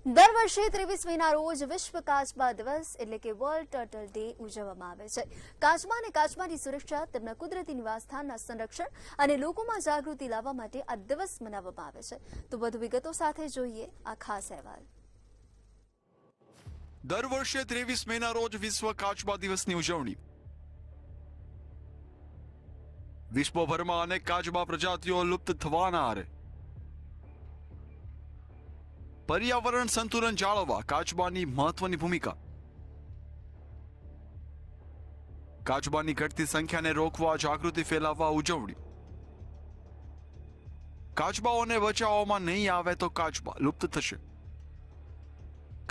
દર વર્ષે 23 મેના રોજ વિશ્વ કાચબા દિવસ એટલે કે વર્લ્ડ ટર્ટલ ડે ઉજવવામાં આવે છે. કાચબા અને કાચબાની સુરક્ષા, તેમના કુદરતી નિવાસસ્થાનના સંરક્ષણ અને લોકોમાં જાગૃતિ લાવવા માટે આ દિવસ મનાવવામાં આવે છે. તો વધુ વિગતો સાથે જોઈએ આ ખાસ અહેવાલ. દર વર્ષે 23 મેના રોજ વિશ્વ કાચબા દિવસની ઉજવણી. વિશ્વભરમાં અનેક કાચબા પ્રજાતિઓ લુપ્ત થવાના આરે. પર્યાવરણ સંતુલન જાળવવા કાચબાની મહત્વની ભૂમિકા. કાચબાની ઘટતી સંખ્યાને રોકવા જાગૃતિ ફેલાવવા ઉજવણી. કાચબાઓને બચાવવામાં નહીં આવે તો કાચબા લુપ્ત થશે.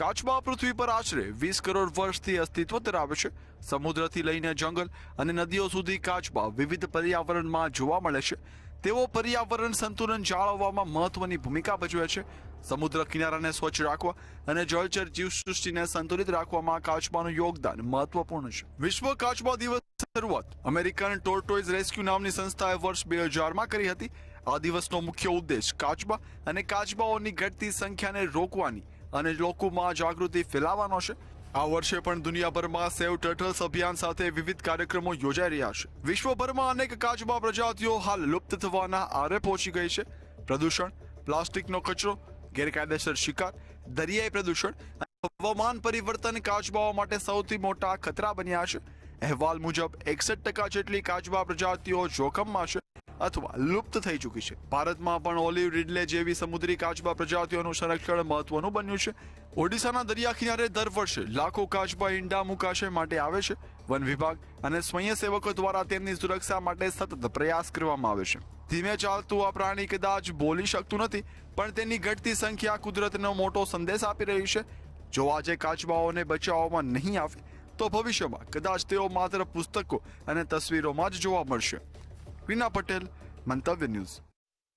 કાચબા પૃથ્વી પર આશરે 20 કરોડ વર્ષથી અસ્તિત્વ ધરાવે છે. સમુદ્રથી લઈને જંગલ અને નદીઓ સુધી કાચબા વિવિધ પર્યાવરણમાં જોવા મળે છે. તેઓ પર્યાવરણ સંતુલન જાળવવામાં મહત્વની ભૂમિકા ભજવે છે. સમુદ્ર કિનારાને સ્વચ્છ રાખવા અને જળચર જીવસૃષ્ટિને સંતુલિત રાખવામાં કાચબાનું યોગદાન મહત્વપૂર્ણ છે. વિશ્વ કાચબા દિવસની શરૂઆત અમેરિકન ટોર્ટોઇઝ રેસ્ક્યુ નામની સંસ્થાએ વર્ષ 2000માં કરી હતી. આ દિવસનો મુખ્ય ઉદ્દેશ કાચબા અને કાચબાઓની ઘટતી સંખ્યાને રોકવાની અને લોકોમાં જાગૃતિ ફેલાવવાનો છે. આ વર્ષે પણ દુનિયાભરમાં સેવ ટર્ટલ્સ અભિયાન સાથે વિવિધ કાર્યક્રમો યોજાઈ રહ્યા છે. વિશ્વભરમાં અનેક કાચબા પ્રજાતિઓ હાલ લુપ્ત થવાના આરે પહોંચી ગઈ છે. પ્રદૂષણ, પ્લાસ્ટિકનો કચરો, ગેરકાયદેસર શિકાર, દરિયાઈ પ્રદૂષણ અને હવામાન પરિવર્તન કાચબાઓ માટે સૌથી મોટા ખતરા બન્યા છે. અહેવાલ મુજબ 61% જેટલી કાચબા પ્રજાતિઓ જોખમમાં છે અથવા લુપ્ત થઈ ચૂકી છે. ભારતમાં પણ ઓલિવ રીડલે જેવી સમુદ્રી કાચબા પ્રજાતિઓનું સંરક્ષણ મહત્વનું બન્યું છે. ઓડિશાના દરિયા કિનારે દર વર્ષે લાખો કાચબા ઈંડા મુકાશે માટે આવે છે. વન વિભાગ અને સ્વયંસેવકો દ્વારા તેમની સુરક્ષા માટે સતત પ્રયાસ કરવામાં આવે છે. ધીમે ચાલતું આ પ્રાણી કદાચ બોલી શકતું નથી, પણ તેની ઘટતી સંખ્યા કુદરતનો મોટો સંદેશ આપી રહી છે. જો આજે કાચબાઓને બચાવવામાં નહીં આવે તો ભવિષ્યમાં કદાચ તેઓ માત્ર પુસ્તકો અને તસવીરોમાં જ જોવા મળશે. રીના પટેલ, મંતવ્ય ન્યૂઝ.